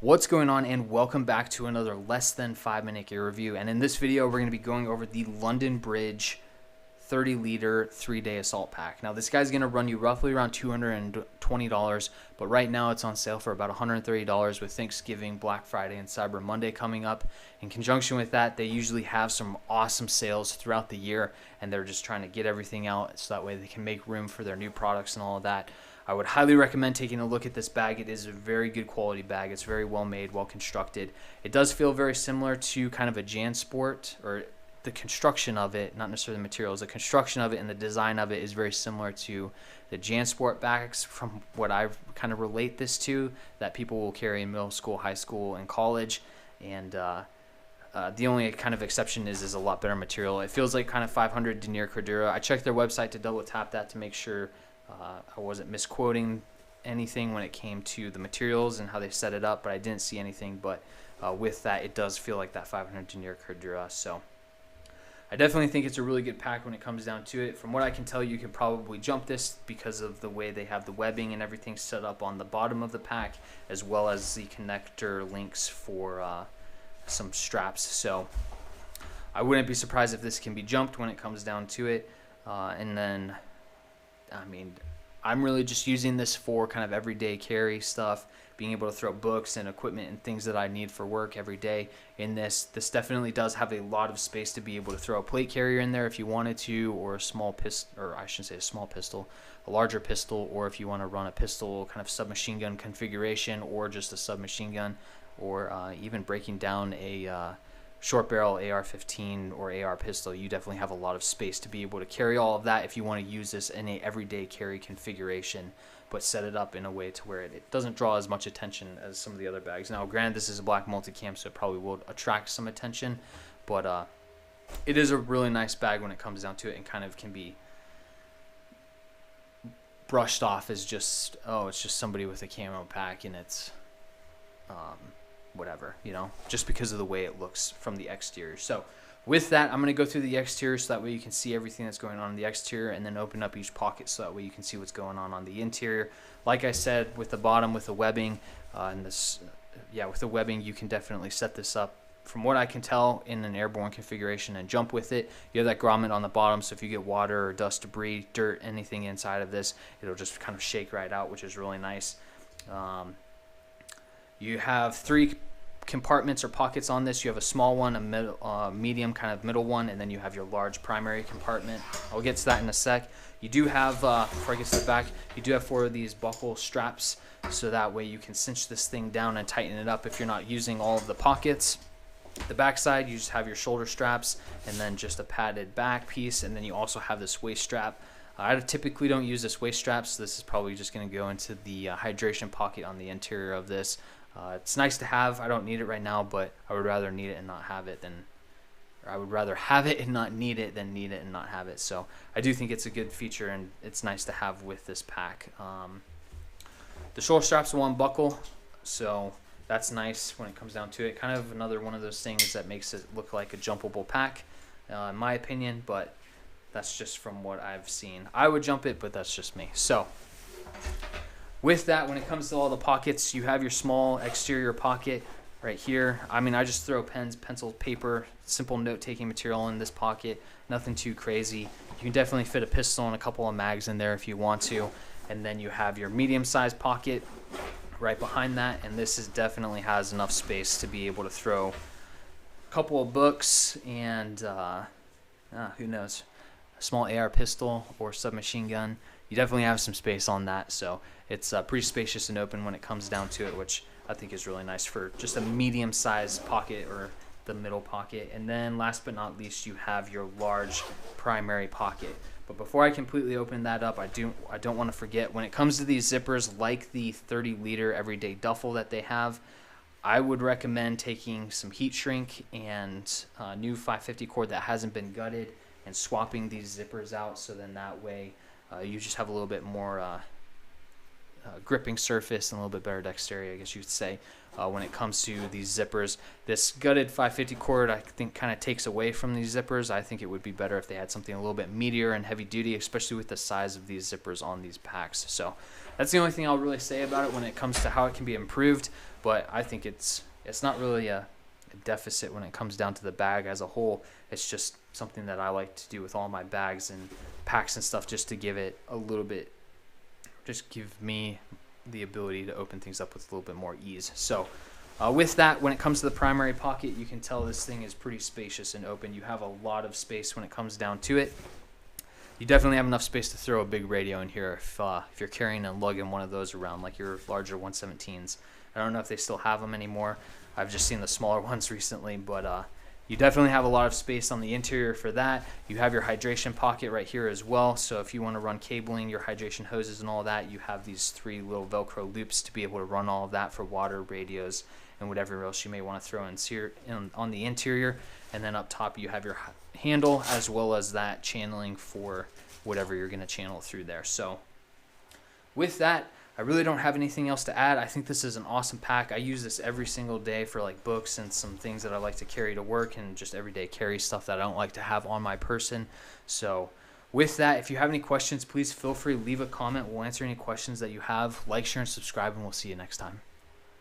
What's going on, and welcome back to another less than 5-minute gear review. And in this video we're going to be going over the London Bridge 30 liter 3-day assault pack. Now this guy's going to run you roughly around $220, but right now it's on sale for about $130 with Thanksgiving, Black Friday, and Cyber Monday coming up. In conjunction with that, they usually have some awesome sales throughout the year, and they're just trying to get everything out so that way they can make room for their new products and all of that. I would highly recommend taking a look at this bag. It is a very good quality bag. It's very well made, well constructed. It does feel very similar to kind of a JanSport, or the construction of it, not necessarily the materials. The construction of it and the design of it is very similar to the JanSport bags from what I kind of relate this to, that people will carry in middle school, high school, and college. And the only kind of exception is a lot better material. It feels like kind of 500 denier Cordura. I checked their website to double tap that to make sure I wasn't misquoting anything when it came to the materials and how they set it up, but I didn't see anything. But with that, it does feel like that 500 denier Cordura. So I definitely think it's a really good pack when it comes down to it. From what I can tell, you can probably jump this because of the way they have the webbing and everything set up on the bottom of the pack, as well as the connector links for some straps. So I wouldn't be surprised if this can be jumped when it comes down to it. And then, I mean, I'm really just using this for kind of everyday carry stuff, being able to throw books and equipment and things that I need for work every day in this. This definitely does have a lot of space to be able to throw a plate carrier in there if you wanted to, or a small pistol, or I shouldn't say a small pistol, a larger pistol, or if you want to run a pistol kind of submachine gun configuration, or just a submachine gun, or even breaking down a short barrel AR-15 or AR pistol. You definitely have a lot of space to be able to carry all of that if you want to use this in a everyday carry configuration, but set it up in a way to where it doesn't draw as much attention as some of the other bags. Now granted, this is a black multicam, so it probably will attract some attention, but it is a really nice bag when it comes down to it, and kind of can be brushed off as just, oh, it's just somebody with a camo pack and it's whatever, you know, just because of the way it looks from the exterior. So with that, I'm going to go through the exterior so that way you can see everything that's going on in the exterior, and then open up each pocket so that way you can see what's going on the interior. Like I said, with the bottom, with the webbing, and this, with the webbing, you can definitely set this up, from what I can tell, in an airborne configuration and jump with it. You have that grommet on the bottom, so if you get water or dust, debris, dirt, anything inside of this, it'll just kind of shake right out, which is really nice. You have 3 compartments or pockets on this. You have a small one, a middle, medium, kind of middle one, and then you have your large primary compartment. I'll get to that in a sec. You do have, before I get to the back, you do have 4 of these buckle straps, so that way you can cinch this thing down and tighten it up if you're not using all of the pockets. The back side, you just have your shoulder straps, and then just a padded back piece, and then you also have this waist strap. I typically don't use this waist strap, so this is probably just going to go into the hydration pocket on the interior of this. It's nice to have. I don't need it right now, but I would rather need it and not have it than, or I would rather have it and not need it than need it and not have it. So I do think it's a good feature, and it's nice to have with this pack. The shoulder straps will unbuckle, so that's nice when it comes down to it. Kind of another one of those things that makes it look like a jumpable pack, in my opinion, but that's just from what I've seen. I would jump it, but that's just me. So with that, when it comes to all the pockets, you have your small exterior pocket right here. I mean, I just throw pens, pencils, paper, simple note-taking material in this pocket. Nothing too crazy. You can definitely fit a pistol and a couple of mags in there if you want to. And then you have your medium-sized pocket right behind that, and this definitely has enough space to be able to throw a couple of books and who knows, a small AR pistol or submachine gun. You definitely have some space on that, so it's pretty spacious and open when it comes down to it, which I think is really nice for just a medium-sized pocket, or the middle pocket. And then last but not least, you have your large primary pocket. But before I completely open that up, I don't want to forget, when it comes to these zippers, like the 30-liter everyday duffel that they have, I would recommend taking some heat shrink and new 550 cord that hasn't been gutted, and swapping these zippers out, so then that way you just have a little bit more gripping surface and a little bit better dexterity, I guess you would say, when it comes to these zippers. This gutted 550 cord, I think, kind of takes away from these zippers. I think it would be better if they had something a little bit meatier and heavy duty, especially with the size of these zippers on these packs. So That's the only thing I'll really say about it when it comes to how it can be improved. But I think it's not really a deficit when it comes down to the bag as a whole. It's just something that I like to do with all my bags and packs and stuff, just to give it a little bit, just give me the ability to open things up with a little bit more ease. So with that, when it comes to the primary pocket, you can tell this thing is pretty spacious and open. You have a lot of space when it comes down to it. You definitely have enough space to throw a big radio in here if you're carrying and lugging one of those around, like your larger 117s. I don't know if they still have them anymore. I've just seen the smaller ones recently, but you definitely have a lot of space on the interior for that. You have your hydration pocket right here as well. So if you want to run cabling, your hydration hoses and all that, you have these 3 little Velcro loops to be able to run all of that for water, radios, and whatever else you may want to throw in on the interior. And then up top you have your handle, as well as that channeling for whatever you're going to channel through there. So with that, I really don't have anything else to add. I think this is an awesome pack. I use this every single day for like books and some things that I like to carry to work, and just everyday carry stuff that I don't like to have on my person. So with that, if you have any questions, please feel free to leave a comment. We'll answer any questions that you have. Like, share, and subscribe, and we'll see you next time.